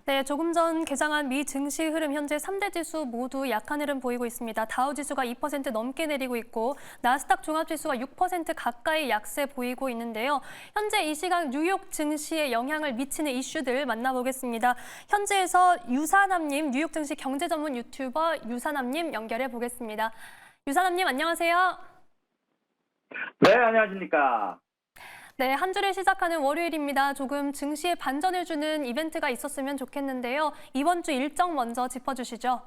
네, 조금 전 개장한 미 증시 흐름 현재 3대 지수 모두 약한 흐름 보이고 있습니다. 다우 지수가 2% 넘게 내리고 있고 나스닥 종합지수가 6% 가까이 약세 보이고 있는데요. 현재 이 시각 뉴욕 증시에 영향을 미치는 이슈들 만나보겠습니다. 현지에서 유사남님, 뉴욕 증시 경제 전문 유튜버 유사남님 연결해 보겠습니다. 유사남님 안녕하세요. 네, 안녕하십니까. 네, 한 주를 시작하는 월요일입니다. 조금 증시에 반전을 주는 이벤트가 있었으면 좋겠는데요. 이번 주 일정 먼저 짚어주시죠.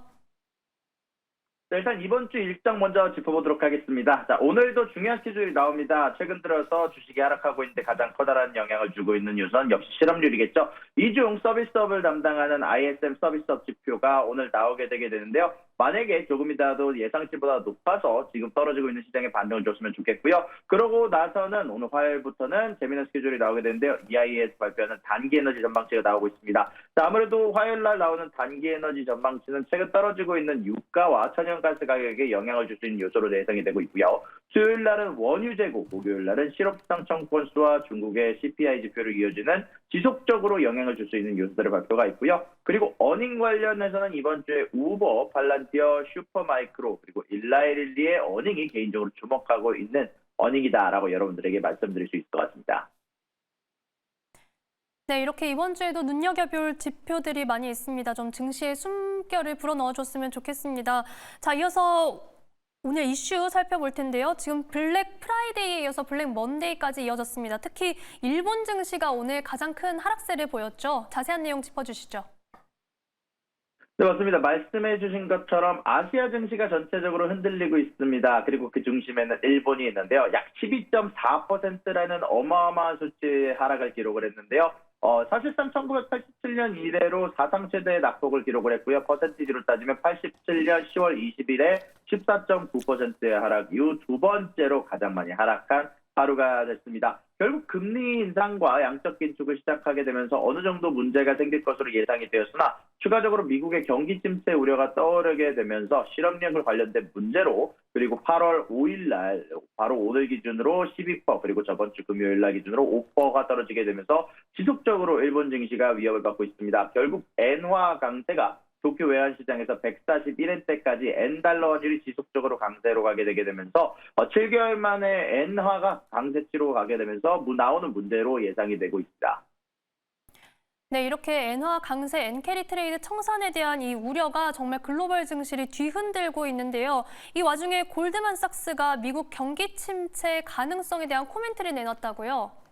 자, 일단 이번 주 일정 먼저 짚어보도록 하겠습니다. 자, 오늘도 중요한 스케줄이 나옵니다. 최근 들어서 주식이 하락하고 있는데 가장 커다란 영향을 주고 있는 요소는 역시 실업률이겠죠. 이중 서비스업을 담당하는 ISM 서비스업 지표가 오늘 나오게 되게 되는데요. 만약에 조금이라도 예상치보다 높아서 지금 떨어지고 있는 시장에 반등을 줬으면 좋겠고요. 그러고 나서는 오늘 화요일부터는 재미있는 스케줄이 나오게 되는데요. EIA에서 발표하는 단기에너지 전망치가 나오고 있습니다. 자, 아무래도 화요일 날 나오는 단기에너지 전망치는 최근 떨어지고 있는 유가와 천연가스 가격에 영향을 줄 수 있는 요소로 예상이 되고 있고요. 수요일 날은 원유 재고, 목요일 날은 실업수당 청구 건수와 중국의 CPI 지표를 이어지는 지속적으로 영향을 줄 수 있는 요소들의 발표가 있고요. 그리고 어닝 관련해서는 이번 주에 우버, 팔란티어, 슈퍼마이크로 그리고 일라이릴리의 어닝이 개인적으로 주목하고 있는 어닝이다라고 여러분들에게 말씀드릴 수 있을 것 같습니다. 네, 이렇게 이번 주에도 눈여겨볼 지표들이 많이 있습니다. 좀 증시에 숨결을 불어넣어줬으면 좋겠습니다. 자, 이어서 오늘 이슈 살펴볼 텐데요. 지금 블랙 프라이데이에 이어서 블랙 먼데이까지 이어졌습니다. 특히 일본 증시가 오늘 가장 큰 하락세를 보였죠. 자세한 내용 짚어주시죠. 네, 맞습니다. 말씀해 주신 것처럼 아시아 증시가 전체적으로 흔들리고 있습니다. 그리고 그 중심에는 일본이 있는데요. 약 12.4%라는 어마어마한 수치의 하락을 기록을 했는데요. 사실상 1987년 이래로 사상 최대의 낙폭을 기록을 했고요. 퍼센티지로 따지면 87년 10월 20일에 14.9%의 하락 이후 두 번째로 가장 많이 하락한 하루가 됐습니다. 결국 금리 인상과 양적 긴축을 시작하게 되면서 어느 정도 문제가 생길 것으로 예상이 되었으나 추가적으로 미국의 경기 침체 우려가 떠오르게 되면서 실업률 관련된 문제로 그리고 8월 5일 날 바로 오늘 기준으로 12% 그리고 저번 주 금요일 날 기준으로 5%가 떨어지게 되면서 지속적으로 일본 증시가 위협을 받고 있습니다. 결국 엔화 강세가 도쿄 외환시장에서 141엔대까지 엔달러 환율이 지속적으로 강세로 가게 되게 되면서 7개월 만에 엔화가 강세치로 가게 되면서 나오는 문제로 예상이 되고 있습니다. 네, 이렇게 엔화 강세, 엔캐리 트레이드 청산에 대한 이 우려가 정말 글로벌 증시를 뒤흔들고 있는데요. 이 와중에 골드만삭스가 미국 경기 침체 가능성에 대한 코멘트를 내놨다고요.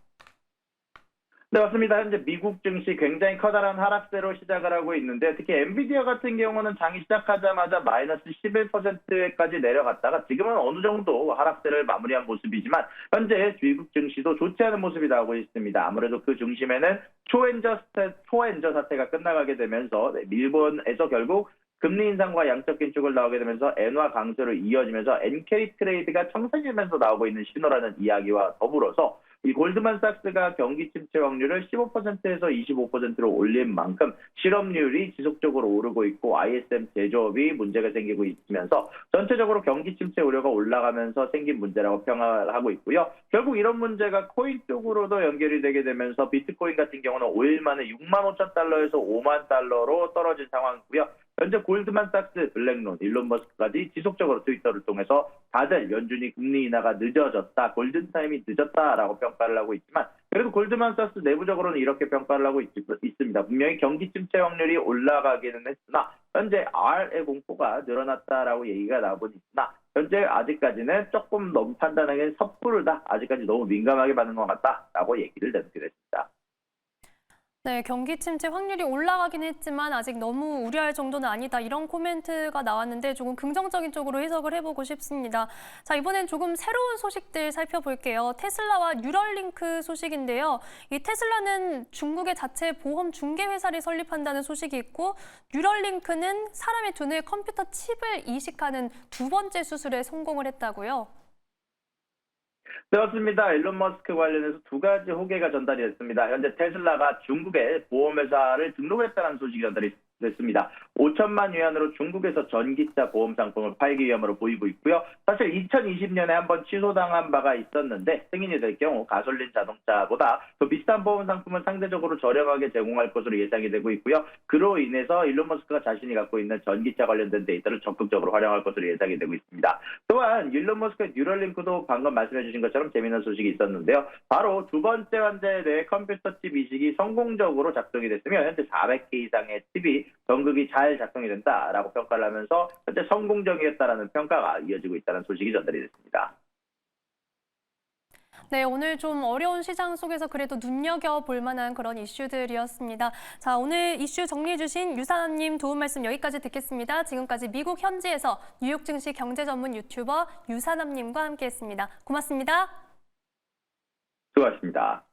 네, 맞습니다. 현재 미국 증시 굉장히 커다란 하락세로 시작을 하고 있는데 특히 엔비디아 같은 경우는 장이 시작하자마자 마이너스 11%까지 내려갔다가 지금은 어느 정도 하락세를 마무리한 모습이지만 현재 미국 증시도 좋지 않은 모습이 나오고 있습니다. 아무래도 그 중심에는 초엔저 사태가 끝나가게 되면서 일본에서 결국 금리 인상과 양적 긴축을 나오게 되면서 엔화 강세로 이어지면서 엔캐리 트레이드가 청산되면서 나오고 있는 신호라는 이야기와 더불어서 이 골드만삭스가 경기 침체 확률을 15%에서 25%로 올린 만큼 실업률이 지속적으로 오르고 있고 ISM 제조업이 문제가 생기고 있으면서 전체적으로 경기 침체 우려가 올라가면서 생긴 문제라고 평가를 하고 있고요. 결국 이런 문제가 코인 쪽으로도 연결이 되게 되면서 비트코인 같은 경우는 5일 만에 6만 5천 달러에서 5만 달러로 떨어진 상황이고요. 현재 골드만삭스, 블랙론, 일론 머스크까지 지속적으로 트위터를 통해서 다들 연준이 금리 인하가 늦어졌다, 골든타임이 늦었다라고 평가를 하고 있지만 그래도 골드만삭스 내부적으로는 이렇게 평가를 하고 있습니다. 분명히 경기 침체 확률이 올라가기는 했으나 현재 R의 공포가 늘어났다라고 얘기가 나오고 있으나 현재 아직까지는 조금 너무 판단하기엔 섣부르다, 아직까지 너무 민감하게 받는 것 같다라고 얘기를 내놓게 됐습니다. 네, 경기 침체 확률이 올라가긴 했지만 아직 너무 우려할 정도는 아니다. 이런 코멘트가 나왔는데 조금 긍정적인 쪽으로 해석을 해보고 싶습니다. 자, 이번엔 조금 새로운 소식들 살펴볼게요. 테슬라와 뉴럴링크 소식인데요. 이 테슬라는 중국의 자체 보험 중개 회사를 설립한다는 소식이 있고 뉴럴링크는 사람의 두뇌 컴퓨터 칩을 이식하는 두 번째 수술에 성공을 했다고요. 네, 맞습니다. 일론 머스크 관련해서 두 가지 호개가 전달이 됐습니다. 현재 테슬라가 중국의 보험회사를 등록했다는 소식이 전달이 됐습니다. 5천만 위안으로 중국에서 전기차 보험 상품을 팔기 위함으로 보이고 있고요. 사실 2020년에 한번 취소당한 바가 있었는데 승인이 될 경우 가솔린 자동차보다 더 비싼 보험 상품을 상대적으로 저렴하게 제공할 것으로 예상이 되고 있고요. 그로 인해서 일론 머스크가 자신이 갖고 있는 전기차 관련된 데이터를 적극적으로 활용할 것으로 예상이 되고 있습니다. 또한 일론 머스크의 뉴럴링크도 방금 말씀해 주신 것처럼 재미있는 소식이 있었는데요. 바로 두 번째 환자에 대해 컴퓨터 칩 이식이 성공적으로 작동이 됐으며 현재 400개 이상의 칩이 전극이 잘 작동이 된다라고 평가를 하면서 현재 성공적이었다라는 평가가 이어지고 있다는 소식이 전달이 됐습니다. 네, 오늘 좀 어려운 시장 속에서 그래도 눈여겨볼 만한 그런 이슈들이었습니다. 자, 오늘 이슈 정리해주신 유사남님 도움 말씀 여기까지 듣겠습니다. 지금까지 미국 현지에서 뉴욕 증시 경제 전문 유튜버 유사남님과 함께했습니다. 고맙습니다. 수고하셨습니다.